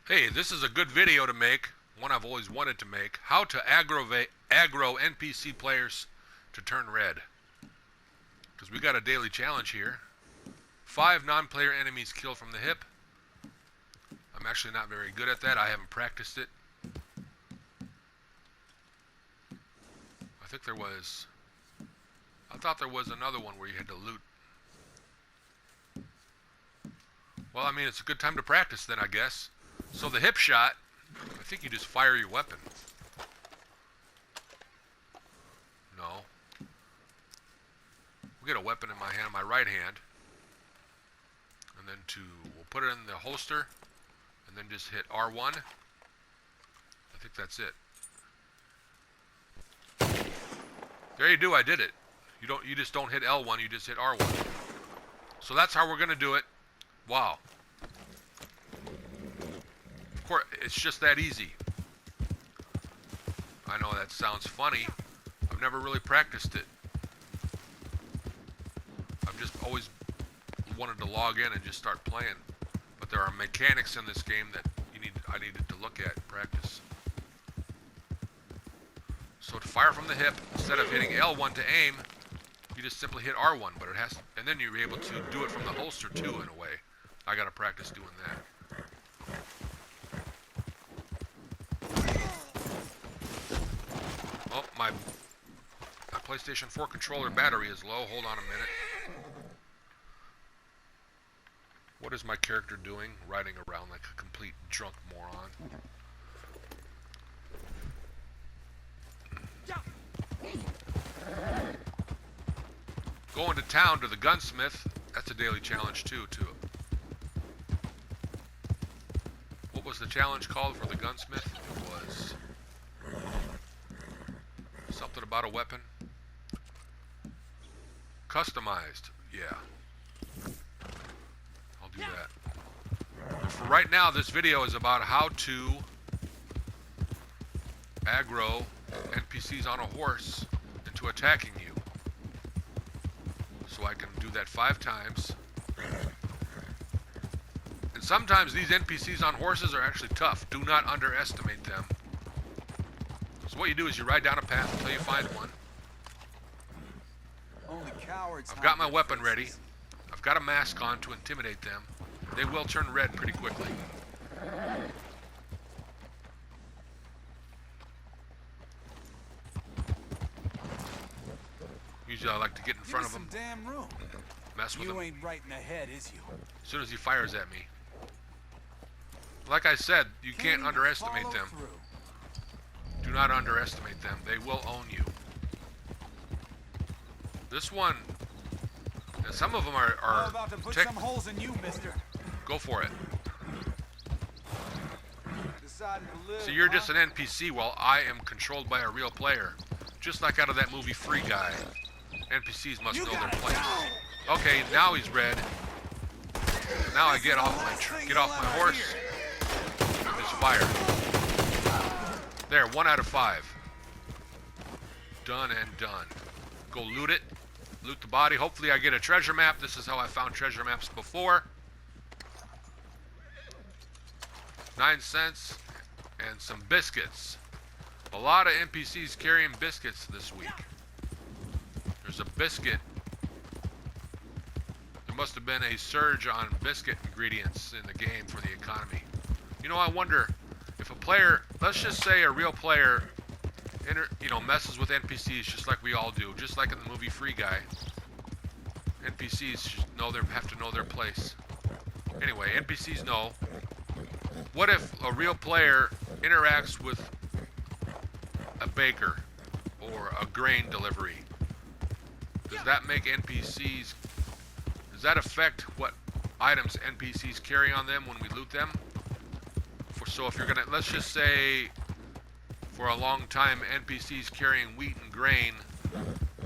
Hey, this is a good video to make, one I've always wanted to make. How to aggro NPC players to turn red. Because we got a daily challenge here. 5 non-player enemies killed from the hip. I'm actually not very good at that. I haven't practiced it. I thought there was another one where you had to loot. Well, I mean, it's a good time to practice then, I guess. So the hip shot, I think you just fire your weapon. No. We'll get a weapon in my hand, my right hand. And then we'll put it in the holster. And then just hit R1. I think that's it. There you do, I did it. You just don't hit L1, you just hit R1. So that's how we're gonna do it. Wow. Of course, it's just that easy. I know that sounds funny. I've never really practiced it. I've just always wanted to log in and just start playing. But there are mechanics in this game that I needed to look at and practice. So to fire from the hip, instead of hitting L1 to aim, you just simply hit R1, but and then you're able to do it from the holster too, in a way. I gotta practice doing that. Oh, my PlayStation 4 controller battery is low. Hold on a minute. What is my character doing? Riding around like a complete drunk moron. Going to town to the gunsmith. That's a daily challenge too. What was the challenge called for the gunsmith? It was something about a weapon. Customized. Yeah. I'll do that. But for right now, this video is about how to aggro NPCs on a horse into attacking you. So I can do that 5 times. And sometimes these NPCs on horses are actually tough. Do not underestimate them. So what you do is you ride down a path until you find one. I've got my weapon ready. I've got a mask on to intimidate them. They will turn red pretty quickly. Usually I like to get in front of him. Damn room. Mess with him. You ain't right in the head, is you? As soon as he fires at me. Like I said, you can't underestimate them. Do not underestimate them. They will own you. This one, some of them are I'm about to put some holes in you, mister. Go for it. Decided to live, So you're just an NPC while I am controlled by a real player. Just like out of that movie Free Guy. NPCs must know their place. Okay, now he's red. Now I get off my horse. Just fire. There, 1 out of 5. Done and done. Go loot it. Loot the body. Hopefully I get a treasure map. This is how I found treasure maps before. 9 cents and some biscuits. A lot of NPCs carrying biscuits this week. There's a biscuit. There must have been a surge on biscuit ingredients in the game for the economy. You know, I wonder if a player, let's just say a real player, messes with NPCs just like we all do, just like in the movie Free Guy. NPCs have to know their place. Anyway, NPCs know. What if a real player interacts with a baker or a grain delivery? Does that make NPCs, does that affect what items NPCs carry on them when we loot them? So if you're gonna, let's just say for a long time NPCs carrying wheat and grain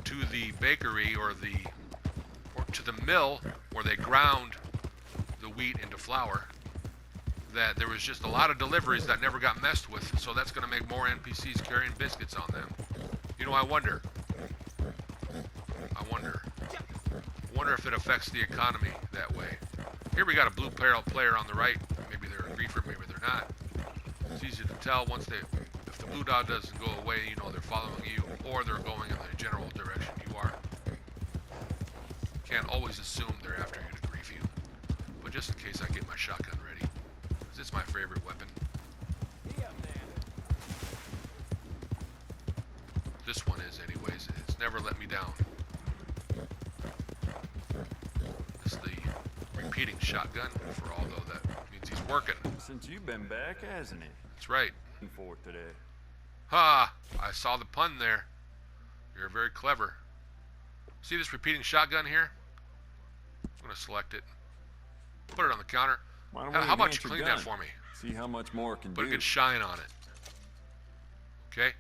to the bakery or to the mill where they ground the wheat into flour, that there was just a lot of deliveries that never got messed with, so that's going to make more NPCs carrying biscuits on them. You know, I wonder if it affects the economy that way. Here we got a blue player on the right. Maybe they're a griefer, maybe they're not. It's easy to tell once if the blue dot doesn't go away, you know they're following you, or they're going in the general direction you are. Can't always assume they're after you to grief you. But just in case, I get my shotgun ready. Because it's my favorite weapon. This one is anyways. It's never let me down. It's the repeating shotgun, for although that means he's working. Since you've been back, hasn't it? That's right. For today. Ha! I saw the pun there. You're very clever. See this repeating shotgun here? I'm going to select it. Put it on the counter. How about you clean that for me? See how much more it can Put do. a good shine on it. Okay?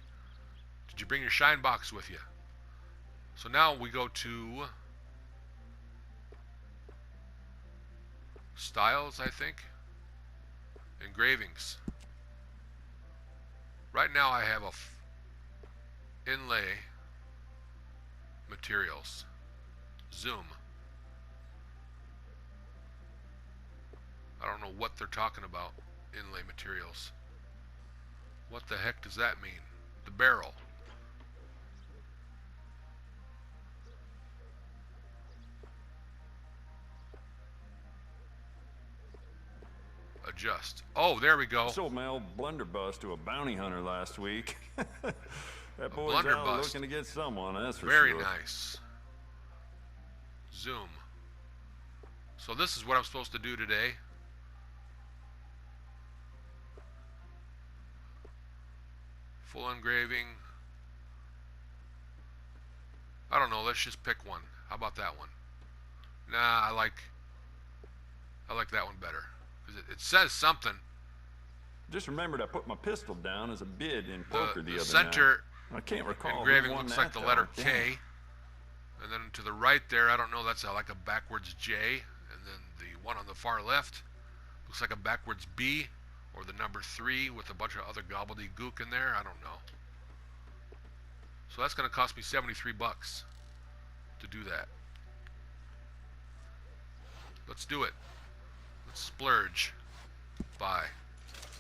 Did you bring your shine box with you? So now we go to styles, I think. Engravings. Right now I have inlay materials. Zoom. I don't know what they're talking about. Inlay materials. What the heck does that mean? The barrel. Adjust. Oh, there we go. Sold my old blunderbuss to a bounty hunter last week. That boy's out blunderbuss. looking to get someone, that's for Very sure. nice. Zoom. So this is what I'm supposed to do today. Full engraving. I don't know, let's just pick one. How about that one? Nah, I like that one better. Because it says something. Just remembered I put my pistol down as a bid in poker the other center night. I can't recall. engraving who won looks that, like the though. letter Damn. K. And then to the right there, I don't know, that's like a backwards J. And then the one on the far left looks like a backwards B. Or the number 3 with a bunch of other gobbledygook in there. I don't know. So that's going to cost me 73 bucks to do that. Let's do it. Let's splurge. Buy.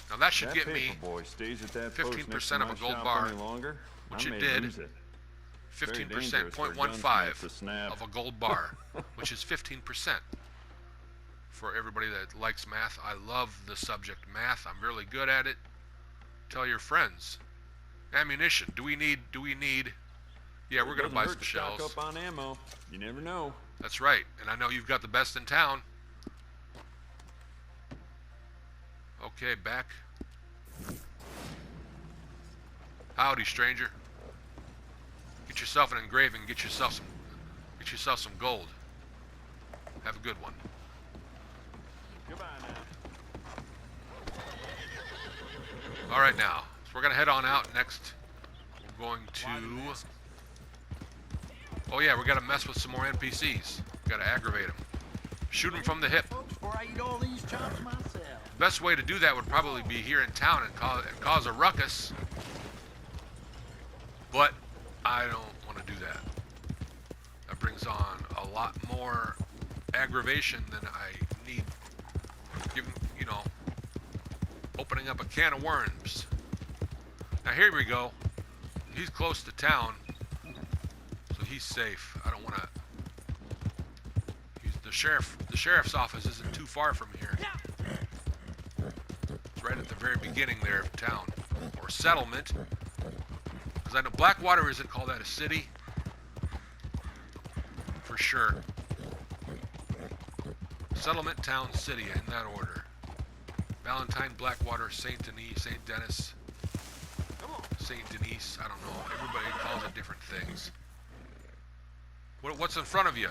Now that should That get me paperboy stays at that post next 15% to of my a gold shop bar, any longer, which I it may did. lose it. 15%, dangerous for a 0.15 gunsmith to snap. of a gold bar, which is 15%. For everybody that likes math, I love the subject math. I'm really good at it. Tell your friends. Ammunition. Do we need? Yeah, we're gonna buy some shells. Stock up on ammo. You never know. That's right, and I know you've got the best in town. Okay, back. Howdy, stranger. Get yourself an engraving. Get yourself some gold. Have a good one. Goodbye now. All right, now. So we're gonna head on out next. We're going to. Oh yeah, we gotta mess with some more NPCs. We gotta aggravate them. Shoot them from the hip. Before I eat all these chops myself. Best way to do that would probably be here in town and cause a ruckus. But I don't want to do that. That brings on a lot more aggravation than I need. Opening up a can of worms. Now here we go. He's close to town, so he's safe. I don't want to. The sheriff's office isn't too far from here. It's right at the very beginning there of town, or settlement. Because I know Blackwater isn't called that a city, for sure. Settlement, town, city, in that order. Valentine, Blackwater, Saint Denis, Saint Denis, Saint Denis. I don't know. Everybody calls it different things. What's in front of you?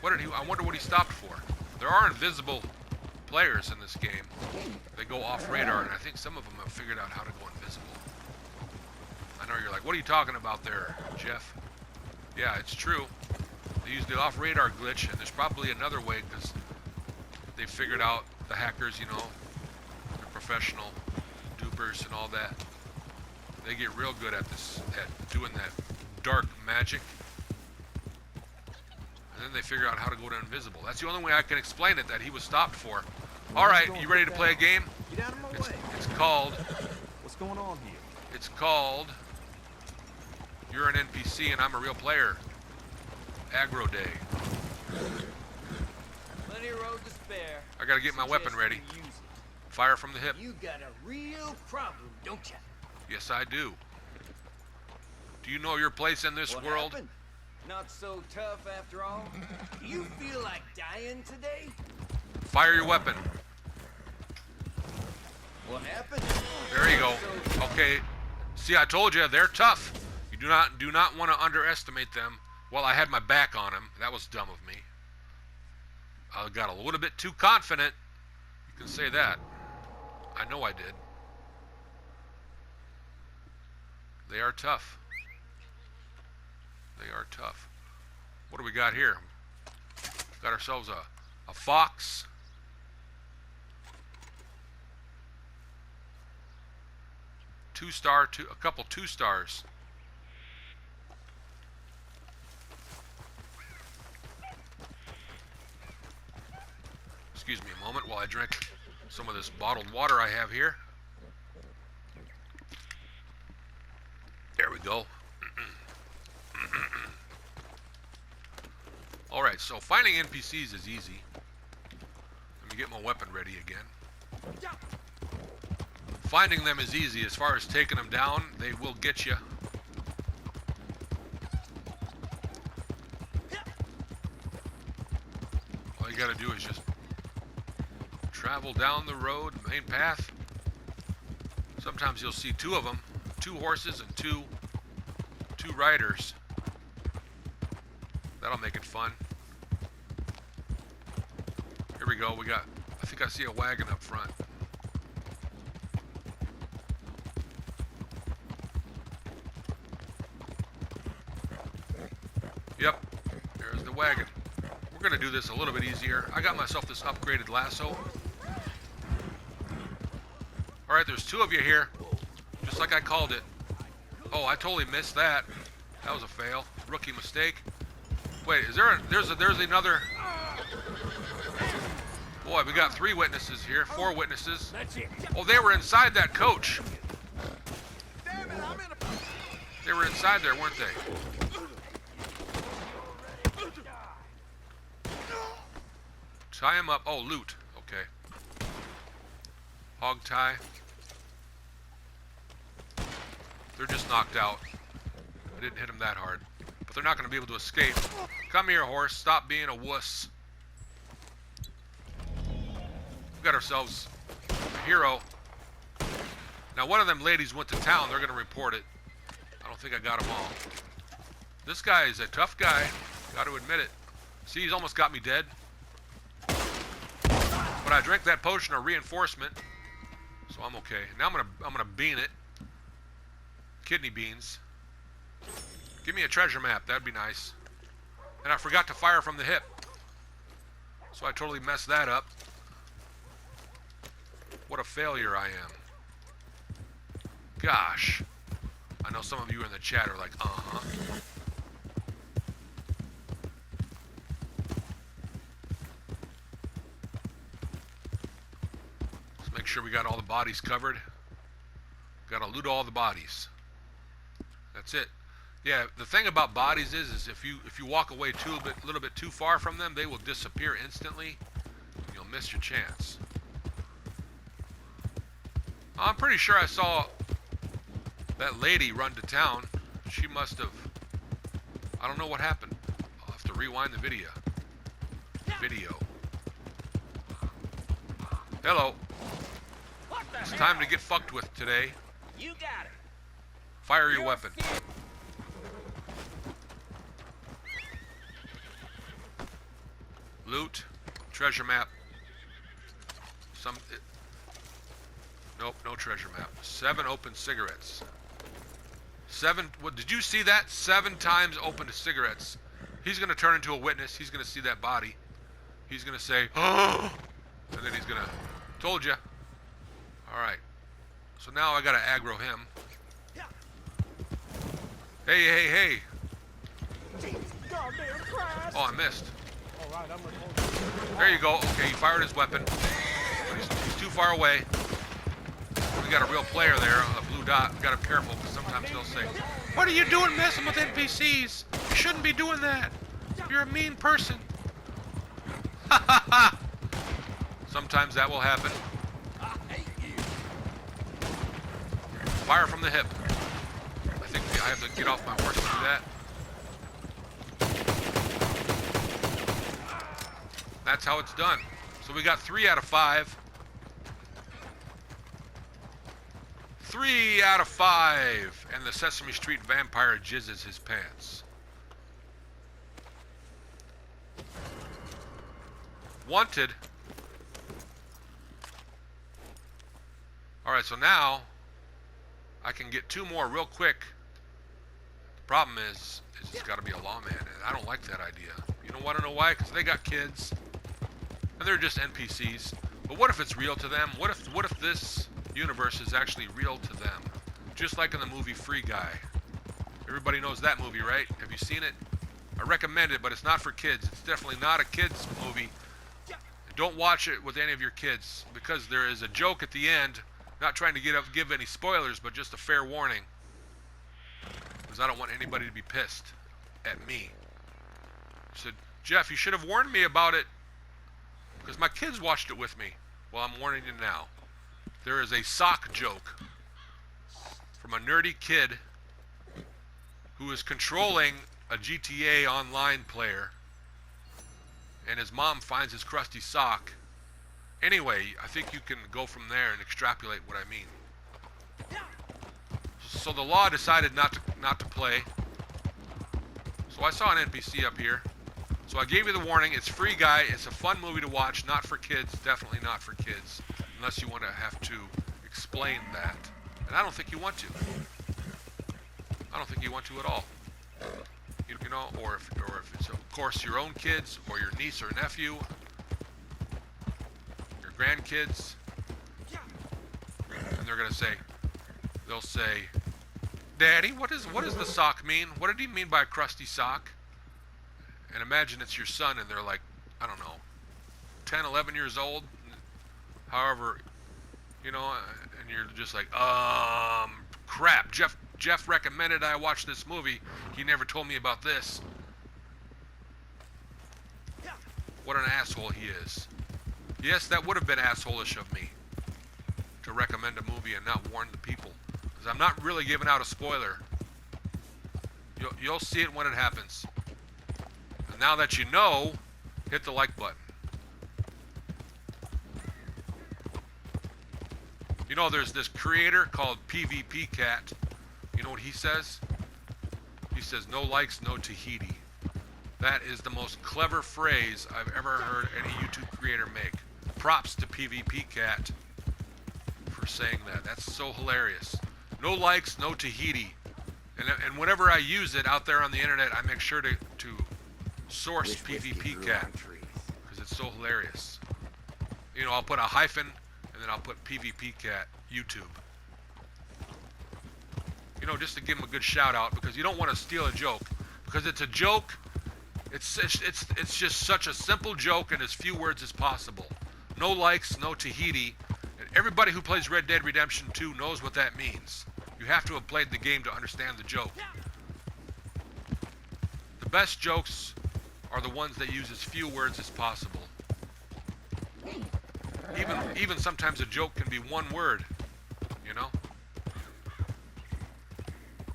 I wonder what he stopped for. There are invisible players in this game. They go off radar, and I think some of them have figured out how to go invisible. I know you're like, what are you talking about there, Jeff? Yeah, it's true. They use the off radar glitch, and there's probably another way because they figured out, the hackers, they're professional dupers and all that. They get real good at doing that dark magic. And then they figure out how to go to invisible. That's the only way I can explain it that he was stopped for. All right, you ready to play a game? Get out of my way. It's called. What's going on here? It's called. You're an NPC and I'm a real player. Aggro Day. Plenty of road to spare. I gotta get my weapon ready. Suggest you use Fire from the hip. it. You got a real problem, don't you? Yes, I do. Do you know your place in this What world? happened? Not so tough after all? Do you feel like dying today? Fire your weapon. What happened? There you go. Okay. See, I told you they're tough. You do not want to underestimate them. Well, I had my back on them. That was dumb of me. I got a little bit too confident. You can say that. I know I did. They are tough. They are tough. What do we got here? Got ourselves a fox. A couple 2 stars. Excuse me a moment while I drink some of this bottled water I have here. There we go. Alright, so finding NPCs is easy. Let me get my weapon ready again. Finding them is easy. As far as taking them down, they will get you. All you gotta do is just travel down the road, main path. Sometimes you'll see 2 of them, 2 horses and two riders. That'll make it fun. Here we go. I think I see a wagon up front. Yep, there's the wagon. We're gonna do this a little bit easier. I got myself this upgraded lasso. Alright, there's 2 of you here. Just like I called it. Oh, I totally missed that. That was a fail. Rookie mistake. Wait, is there there's another. Boy, we got 3 witnesses here, 4 witnesses. Oh, they were inside that coach. They were inside there, weren't they? Tie him up. Oh, loot. Okay. Hog tie. They're just knocked out. I didn't hit them that hard. But they're not going to be able to escape. Come here, horse. Stop being a wuss. We got ourselves a hero. Now, one of them ladies went to town. They're going to report it. I don't think I got them all. This guy is a tough guy. Got to admit it. See, he's almost got me dead. But I drank that potion of reinforcement, so I'm okay. Now I'm gonna bean it. Kidney beans. Give me a treasure map. That'd be nice. And I forgot to fire from the hip, so I totally messed that up. What a failure I am. Gosh. I know some of you in the chat are like, uh-huh. Let's make sure we got all the bodies covered. Gotta loot all the bodies. That's it. Yeah, the thing about bodies is if you walk away a little bit too far from them, they will disappear instantly. And you'll miss your chance. I'm pretty sure I saw that lady run to town. She must have. I don't know what happened. I'll have to rewind the video. Hello. It's time to get fucked with today. You got it. Fire your weapon. Loot. Treasure map. Nope, no treasure map. 7 open cigarettes. 7. What did you see that? 7 times opened cigarettes. He's gonna turn into a witness. He's gonna see that body. He's gonna say, "Oh," and then he's gonna. Told you. All right. So now I gotta aggro him. Hey. Oh, I missed. There you go. Okay, he fired his weapon. But he's too far away. got a real player there on the blue dot, you gotta be careful because sometimes they'll say, "What are you doing messing with NPCs? You shouldn't be doing that. You're a mean person." Ha ha ha! Sometimes that will happen. Fire from the hip. I think I have to get off my horse to do that. That's how it's done. So we got 3 out of 5. 3 out of 5. And the Sesame Street vampire jizzes his pants. Wanted. Alright, so now I can get 2 more real quick. The problem is it's got to be a lawman, and I don't like that idea. You don't want to know why? Because they got kids, and they're just NPCs. But what if it's real to them? What if this universe is actually real to them? Just like in the movie Free Guy. Everybody knows that movie, right? Have you seen it? I recommend it, but it's not for kids. It's definitely not a kids movie. Don't watch it with any of your kids, because there is a joke at the end. Not trying to give any spoilers, but just a fair warning. Because I don't want anybody to be pissed at me. He said, "Jeff, you should have warned me about it, because my kids watched it with me." Well, I'm warning you now. There is a sock joke from a nerdy kid who is controlling a GTA Online player, and his mom finds his crusty sock. Anyway, I think you can go from there and extrapolate what I mean. So the law decided not to play. So I saw an NPC up here. So I gave you the warning. It's Free Guy. It's a fun movie to watch. Not for kids. Definitely not for kids. Unless you want to have to explain that. And I don't think you want to. I don't think you want to at all. You know, or if it's, of course, your own kids or your niece or nephew. Grandkids, and they're gonna say, they'll say, "Daddy, what does the sock mean? What did he mean by a crusty sock?" And imagine it's your son, and they're like, I don't know, 10, 11 years old, however, you know, and you're just like, crap, Jeff recommended I watch this movie. He never told me about this. What an asshole he is. Yes, that would have been asshole-ish of me to recommend a movie and not warn the people, because I'm not really giving out a spoiler. You'll see it when it happens. And now that you know, hit the like button. You know, there's this creator called PvP Cat. You know what he says? He says, "No likes, no Tahiti." That is the most clever phrase I've ever heard any YouTube creator make. Props to PvP Cat for saying that. That's so hilarious. No likes, no Tahiti. And whenever I use it out there on the internet, I make sure to source PvP Cat, because it's so hilarious. You know, I'll put a hyphen, and then I'll put PvP Cat YouTube. You know, just to give him a good shout out, because you don't want to steal a joke. Because it's a joke, it's just such a simple joke in as few words as possible. No likes, no Tahiti. And everybody who plays Red Dead Redemption 2 knows what that means. You have to have played the game to understand the joke. The best jokes are the ones that use as few words as possible. Even sometimes a joke can be one word, you know?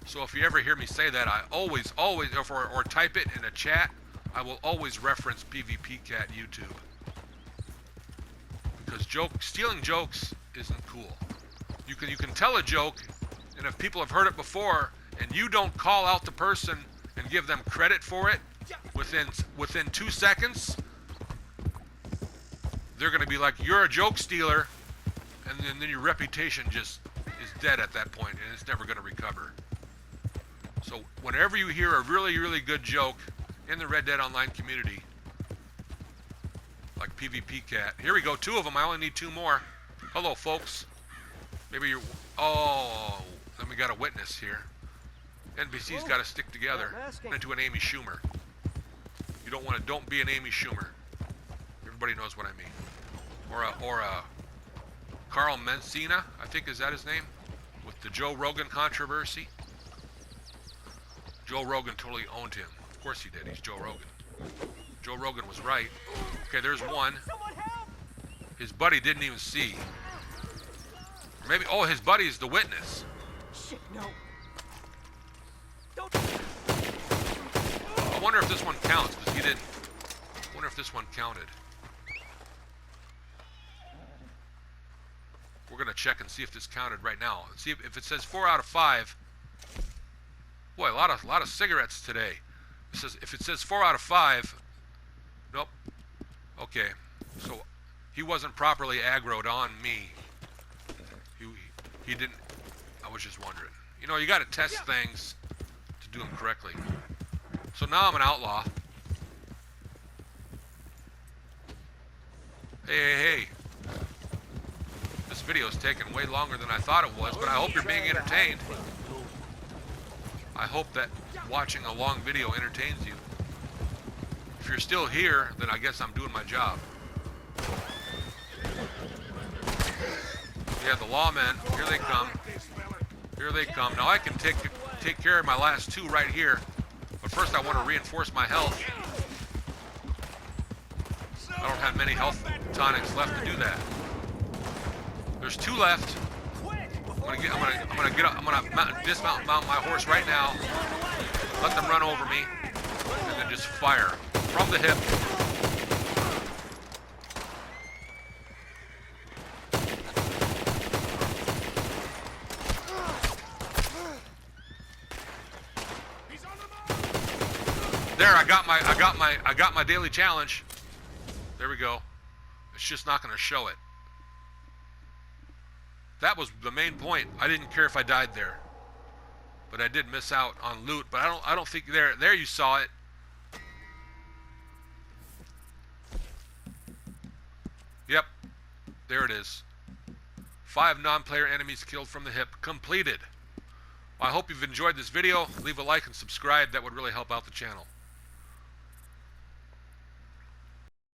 So if you ever hear me say that, I always, or type it in a chat, I will always reference PvP Cat YouTube. Because stealing jokes isn't cool. You can tell a joke, and if people have heard it before, and you don't call out the person and give them credit for it within 2 seconds, they're going to be like, "You're a joke stealer," and then your reputation just is dead at that point, and it's never going to recover. So whenever you hear a really, really good joke in the Red Dead Online community, like PvP Cat. Here we go, 2 of them. I only need 2 more. Hello, folks. Maybe you're... Oh, then we got a witness here. NPC's got to stick together into an Amy Schumer. You don't be an Amy Schumer. Everybody knows what I mean. Or a Carl Mencina, I think is that his name, with the Joe Rogan controversy. Joe Rogan totally owned him. Of course he did. He's Joe Rogan. Joe Rogan was right. Okay, there's one. His buddy didn't even see. Or maybe, oh, his buddy is the witness. Shit, no. I wonder if this one counts, because he didn't. I wonder if this one counted. We're going to check and see if this counted right now. See if it says 4 out of 5. Boy, a lot of cigarettes today. It says, if it says 4 out of 5, nope. Okay, so he wasn't properly aggroed on me. He didn't. I was just wondering. You know, you got to test things to do them correctly. So now I'm an outlaw. Hey. This video is taking way longer than I thought it was, but I hope you're being entertained. I hope that watching a long video entertains you. If you're still here, then I guess I'm doing my job. Yeah, the lawmen, here they come. Here they come. Now I can take care of my last 2 right here, but first I want to reinforce my health. I don't have many health tonics left to do that. There's 2 left. I'm gonna dismount my horse right now. Let them run over me, and then just fire from the hip. There, I got my daily challenge. There we go. It's just not going to show it. That was the main point. I didn't care if I died there, but I did miss out on loot. But I don't think there you saw it. Yep, there it is. 5 non-player enemies killed from the hip. Completed. I hope you've enjoyed this video. Leave a like and subscribe. That would really help out the channel.